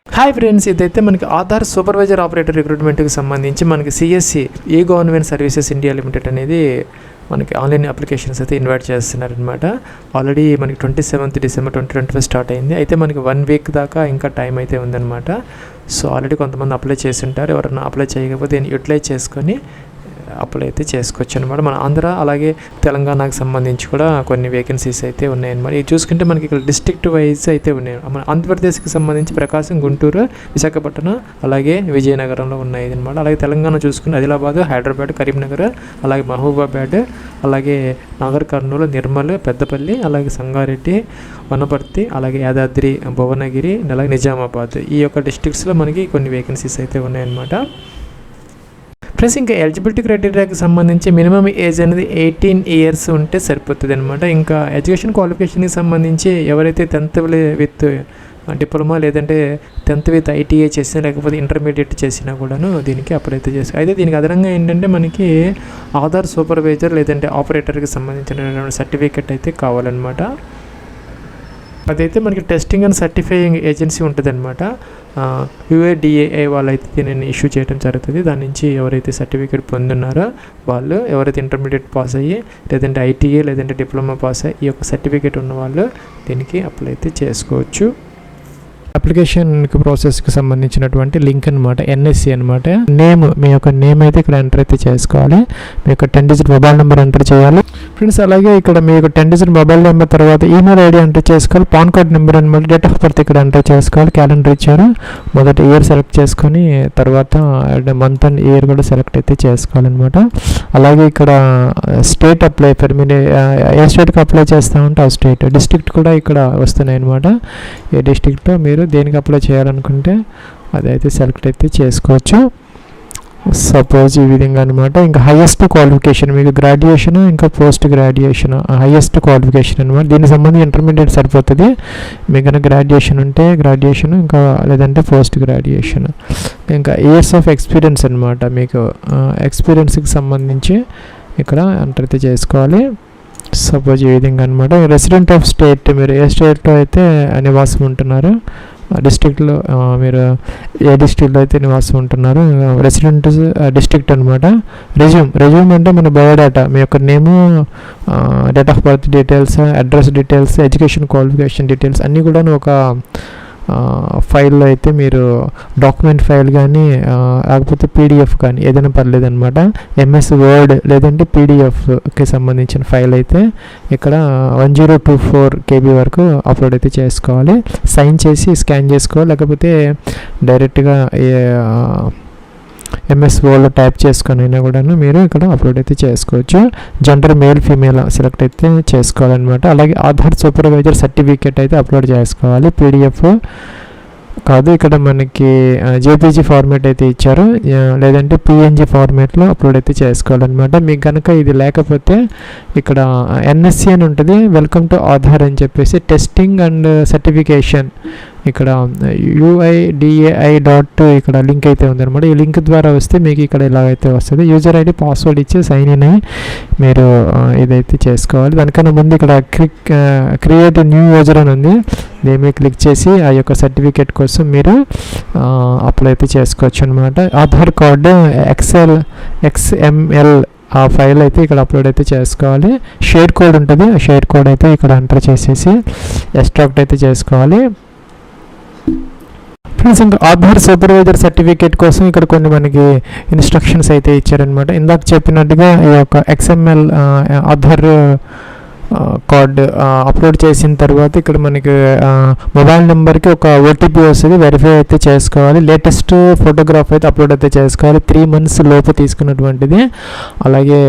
Hi friends, ఇదైతే మనకి Aadhaar supervisor operator రిక్రూట్మెంట్కి సంబంధించి మనకి సిఎస్సి ఈ గవర్నమెంట్ సర్వీసెస్ ఇండియా లిమిటెడ్ అనేది మనకి ఆన్లైన్ అప్లికేషన్స్ అయితే ఇన్వైట్ చేస్తున్నారనమాట. ఆల్రెడీ మనకి 27th December 2025 స్టార్ట్ అయింది. అయితే మనకి 1 week దాకా ఇంకా టైం అయితే ఉందన్నమాట. సో ఆల్రెడీ కొంతమంది అప్లై చేసి ఉంటారు. ఎవరైనా అప్లై చేయకపోతే దీన్ని యూటిలైజ్ చేసుకొని అప్లై అయితే చేసుకోవచ్చు అనమాట. మన ఆంధ్ర అలాగే తెలంగాణకు సంబంధించి కూడా కొన్ని వేకెన్సీస్ అయితే ఉన్నాయన్నమాట. ఇది చూసుకుంటే మనకి ఇక్కడ డిస్ట్రిక్ట్ వైజ్ అయితే ఉన్నాయి. మన ఆంధ్రప్రదేశ్కి సంబంధించి ప్రకాశం, గుంటూరు, విశాఖపట్నం అలాగే విజయనగరంలో ఉన్నాయి అనమాట. అలాగే తెలంగాణ చూసుకుంటే ఆదిలాబాద్, హైదరాబాద్, కరీంనగర్, అలాగే మహబూబాబాద్, అలాగే నాగర్ కర్నూలు, నిర్మల్, పెద్దపల్లి, అలాగే సంగారెడ్డి, వనపర్తి, అలాగే యాదాద్రి, భువనగిరి, అలాగే నిజామాబాద్ ఈ యొక్క డిస్ట్రిక్ట్స్లో మనకి కొన్ని వేకెన్సీస్ అయితే ఉన్నాయన్నమాట. ప్లస్ ఇంకా ఎలిజిబిలిటీ క్రైటీరియాకి సంబంధించి మినిమం ఏజ్ అనేది 18 years ఉంటే సరిపోతుంది అనమాట. ఇంకా ఎడ్యుకేషన్ క్వాలిఫికేషన్కి సంబంధించి ఎవరైతే 10th విత్ డిప్లొమా లేదంటే 10th విత్ ITI చేసినా లేకపోతే ఇంటర్మీడియట్ చేసినా కూడాను దీనికి అప్లై అయితే చేస్తారు. అయితే దీనికి అదనంగా ఏంటంటే మనకి ఆధార్ సూపర్వైజర్ లేదంటే ఆపరేటర్కి సంబంధించిన సర్టిఫికేట్ అయితే కావాలన్నమాట. అదైతే మనకి టెస్టింగ్ అండ్ సర్టిఫైయింగ్ ఏజెన్సీ ఉంటుంది అనమాట. UADAI వాళ్ళైతే దీనిని ఇష్యూ చేయడం జరుగుతుంది. దాని నుంచి ఎవరైతే సర్టిఫికేట్ పొందున్నారో వాళ్ళు, ఎవరైతే ఇంటర్మీడియట్ పాస్ అయ్యి లేదంటే ITI లేదంటే డిప్లొమా పాస్ అయ్యి ఈ యొక్క సర్టిఫికేట్ ఉన్న వాళ్ళు దీనికి అప్లై అయితే చేసుకోవచ్చు. అప్లికేషన్ ప్రాసెస్కి సంబంధించినటువంటి లింక్ అనమాట, NSC అనమాట. నేమ్, మీ యొక్క నేమ్ అయితే ఇక్కడ ఎంటర్ అయితే చేసుకోవాలి. మీ యొక్క 10-digit మొబైల్ నెంబర్ ఎంటర్ చేయాలి ఫ్రెండ్స్. అలాగే ఇక్కడ మీ యొక్క 10-digit మొబైల్ నెంబర్ తర్వాత ఈమెయిల్ ID ఎంటర్ చేసుకోవాలి. పాన్ కార్డ్ నెంబర్ అనమాట. డేట్ ఆఫ్ బర్త్ ఇక్కడ ఎంటర్ చేసుకోవాలి. క్యాలెండర్ ఇచ్చారు, మొదటి ఇయర్ సెలెక్ట్ చేసుకొని తర్వాత మంత్ అండ్ ఇయర్ కూడా సెలెక్ట్ అయితే చేసుకోవాలన్నమాట. అలాగే ఇక్కడ స్టేట్ అప్లై ఫర్ మీరు ఏ స్టేట్కి అప్లై చేస్తామంటే ఆ స్టేట్, డిస్ట్రిక్ట్ కూడా ఇక్కడ వస్తున్నాయి అనమాట. ఏ డిస్ట్రిక్ట్లో మీరు దేనికి అప్లై చేయాలనుకుంటే అదైతే సెలెక్ట్ అయితే చేసుకోవచ్చు. సపోజ్ ఈ విధంగా అనమాట. ఇంకా హైయెస్ట్ క్వాలిఫికేషన్ మీకు గ్రాడ్యుయేషన్ ఇంకా పోస్ట్ గ్రాడ్యుయేషన్ హైయెస్ట్ క్వాలిఫికేషన్ అనమాట. దీనికి సంబంధించి ఇంటర్మీడియట్ సరిపోతుంది. మీకు కనుక గ్రాడ్యుయేషన్ ఉంటే గ్రాడ్యుయేషన్, ఇంకా లేదంటే పోస్ట్ గ్రాడ్యుయేషన్. ఇంకా ఇయర్స్ ఆఫ్ ఎక్స్పీరియన్స్ అనమాట. మీకు ఎక్స్పీరియన్స్కి సంబంధించి ఇక్కడ ఎంటర్ అయితే చేసుకోవాలి. సపోజ్ ఈ విధంగా అనమాట. రెసిడెంట్ ఆఫ్ స్టేట్, మీరు ఏ స్టేట్లో అయితే నివాసం ఉంటున్నారు, డిస్ట్రిక్ట్లో మీరు ఏ డిస్ట్రిక్ట్లో అయితే నివాసం ఉంటున్నారు, రెసిడెంట్ డిస్ట్రిక్ట్ అనమాట. రెజ్యూమ్ అంటే మన బయోడేటా, మీ యొక్క name, date of birth details, address details, education qualification details అన్నీ కూడా ఒక ఫైల్లో అయితే మీరు డాక్యుమెంట్ ఫైల్ కానీ లేకపోతే PDF కానీ ఏదైనా పర్లేదు అనమాట. MS Word లేదంటే PDFకి సంబంధించిన ఫైల్ అయితే ఇక్కడ 1024 KB వరకు అప్లోడ్ అయితే చేసుకోవాలి. సైన్ చేసి స్కాన్ చేసుకోవాలి, లేకపోతే డైరెక్ట్గా MS Wordలో టైప్ చేసుకొని అయినా కూడాను మీరు ఇక్కడ అప్లోడ్ అయితే చేసుకోవచ్చు. జెండర్ మేల్ ఫీమేల్ సెలెక్ట్ అయితే చేసుకోవాలన్నమాట. అలాగే ఆధార్ సూపర్వైజర్ సర్టిఫికేట్ అయితే అప్లోడ్ చేసుకోవాలి. PDF కాదు, ఇక్కడ మనకి JPG ఫార్మేట్ అయితే ఇచ్చారు, లేదంటే PNG ఫార్మేట్లో అప్లోడ్ అయితే చేసుకోవాలన్నమాట. మీకు కనుక ఇది లేకపోతే ఇక్కడ NSC అని ఉంటుంది, వెల్కమ్ టు ఆధార్ అని చెప్పేసి టెస్టింగ్ అండ్ సర్టిఫికేషన్, ఇక్కడ UIDAI ఇక్కడ లింక్ అయితే ఉందన్నమాట. ఈ లింక్ ద్వారా వస్తే మీకు ఇక్కడ ఇలాగైతే వస్తుంది. యూజర్ ID పాస్వర్డ్ ఇచ్చి సైన్ ఇన్ అయ్యి మీరు ఇదైతే చేసుకోవాలి. దానికన్నా ముందు ఇక్కడ క్రియేట్ న్యూ యూజర్ అని ఉంది, దీని మీద క్లిక్ చేసి ఆ యొక్క సర్టిఫికేట్ కోసం మీరు అప్లై అయితే చేసుకోవచ్చు అనమాట. ఆధార్ కార్డు XML ఆ ఫైల్ అయితే ఇక్కడ అప్లోడ్ అయితే చేసుకోవాలి. షేర్ కోడ్ ఉంటుంది, ఆ షేర్ కోడ్ అయితే ఇక్కడ ఎంటర్ చేసేసి ఎక్స్ట్రాక్ట్ అయితే చేసుకోవాలి. ఫ్రెండ్స్, ఇంకా ఆధార్ సూపర్వైజర్ సర్టిఫికేట్ కోసం ఇక్కడ కొన్ని మనకి ఇన్స్ట్రక్షన్స్ అయితే ఇచ్చారనమాట. ఇందాక చెప్పినట్టుగా ఈ యొక్క XML ఆధార్ కార్డ్ అప్లోడ్ చేసిన తర్వాత ఇక్కడ మనకి మొబైల్ నెంబర్కి ఒక OTP వస్తుంది, వెరిఫై అయితే చేసుకోవాలి. లేటెస్ట్ ఫోటోగ్రాఫ్ అయితే అప్లోడ్ అయితే చేసుకోవాలి, 3 months లోపు తీసుకున్నటువంటిది. అలాగే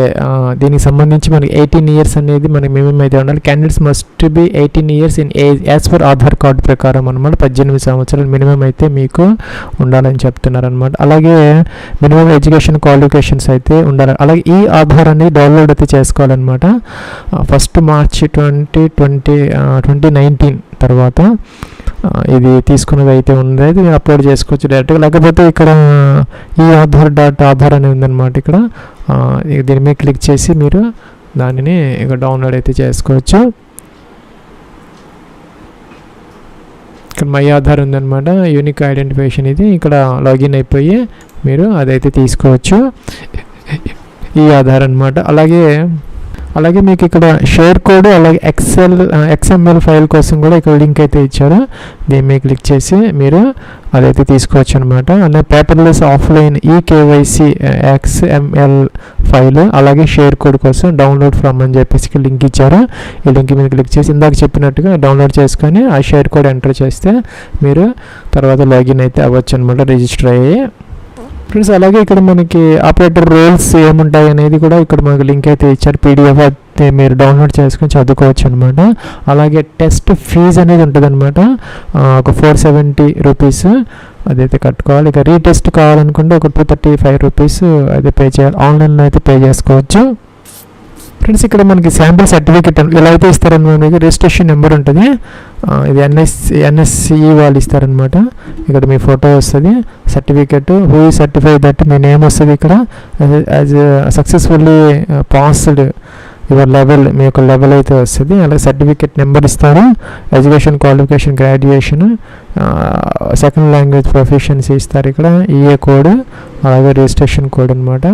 దీనికి సంబంధించి మనకి 18 years అనేది మనకి మినిమం అయితే ఉండాలి. Candidates must be 18 years in age as per Aadhaar card ప్రకారం అనమాట. 18 సంవత్సరాలు మినిమం అయితే మీకు ఉండాలని చెప్తున్నారు అనమాట. అలాగే మినిమం ఎడ్యుకేషన్ క్వాలిఫికేషన్స్ అయితే ఉండాలి. అలాగే ఈ ఆధార్ అనేది డౌన్లోడ్ అయితే చేసుకోవాలన్నమాట. 1st March 2019 తర్వాత ఇది తీసుకున్నది అయితే ఉంది, ఇది అప్లోడ్ చేసుకోవచ్చు డైరెక్ట్గా. లేకపోతే ఇక్కడ ఈ ఆధార్ అనేది ఉందన్నమాట. ఇక్కడ దీని మీద క్లిక్ చేసి మీరు దానిని ఇక డౌన్లోడ్ అయితే చేసుకోవచ్చు. ఇక్కడ మై ఆధార్ ఉందన్నమాట, యూనిక్ ఐడెంటిఫికేషన్. ఇది ఇక్కడ లాగిన్ అయిపోయి మీరు అదైతే తీసుకోవచ్చు, ఈ ఆధార్ అనమాట. అలాగే మీకు ఇక్కడ షేర్ కోడ్, అలాగే XML ఫైల్ కోసం కూడా ఇక్కడ లింక్ అయితే ఇచ్చారు. దీని మీద క్లిక్ చేసి మీరు అదైతే తీసుకోవచ్చు అనమాట. అలాగే paperless offline KYC XML file, అలాగే షేర్ కోడ్ కోసం డౌన్లోడ్ ఫ్రమ్ అని చెప్పేసి లింక్ ఇచ్చారు. ఈ లింక్ మీద క్లిక్ చేసి ఇందాక చెప్పినట్టుగా డౌన్లోడ్ చేసుకొని ఆ షేర్ కోడ్ ఎంటర్ చేస్తే మీరు తర్వాత లాగిన్ అయితే అవ్వచ్చు అనమాట, రిజిస్టర్ అయ్యి. ఫ్రెండ్స్ అలాగే ఇక్కడ మనకి ఆపరేటర్ రోల్స్ ఏముంటాయి అనేది కూడా ఇక్కడ మనకి లింక్ అయితే ఇచ్చారు, PDF అయితే మీరు డౌన్లోడ్ చేసుకొని చదువుకోవచ్చు అనమాట. అలాగే టెస్ట్ ఫీజు అనేది ఉంటుంది అనమాట, ఒక 470 రూపీస్ అదైతే కట్టుకోవాలి. ఇక రీటెస్ట్ కావాలనుకుంటే ఒక 235 రూపీస్ అయితే పే చేయాలి, ఆన్లైన్లో అయితే పే చేసుకోవచ్చు. ఫ్రెండ్స్ ఇక్కడ మనకి శాంపిల్ సర్టిఫికేట్ ఎలా అయితే ఇస్తారని మనకి రిజిస్ట్రేషన్ నెంబర్ ఉంటుంది, ఇది NSE వాళ్ళు ఇస్తారనమాట. ఇక్కడ మీ ఫోటో వస్తుంది, సర్టిఫికేట్, హూ సర్టిఫై దట్ మీ నేమ్ వస్తుంది ఇక్కడ, as successfully passed your level, మీ యొక్క లెవెల్ అయితే వస్తుంది. అలాగే సర్టిఫికేట్ నెంబర్ ఇస్తారు, education qualification, graduation, second language proficiency ఇస్తారు ఇక్కడ, EA కోడ్, అలాగే రిజిస్ట్రేషన్ కోడ్ అనమాట.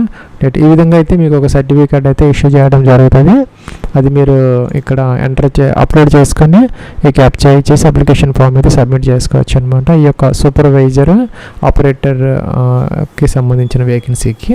ఈ విధంగా అయితే మీకు ఒక సర్టిఫికేట్ అయితే ఇష్యూ చేయడం జరుగుతుంది. అది మీరు ఇక్కడ అప్లోడ్ చేసుకొని ఈ క్యాప్చర్ చేసి అప్లికేషన్ ఫామ్ అయితే సబ్మిట్ చేసుకోవచ్చు అనమాట, ఈ యొక్క సూపర్వైజర్ ఆపరేటర్కి సంబంధించిన వేకెన్సీకి.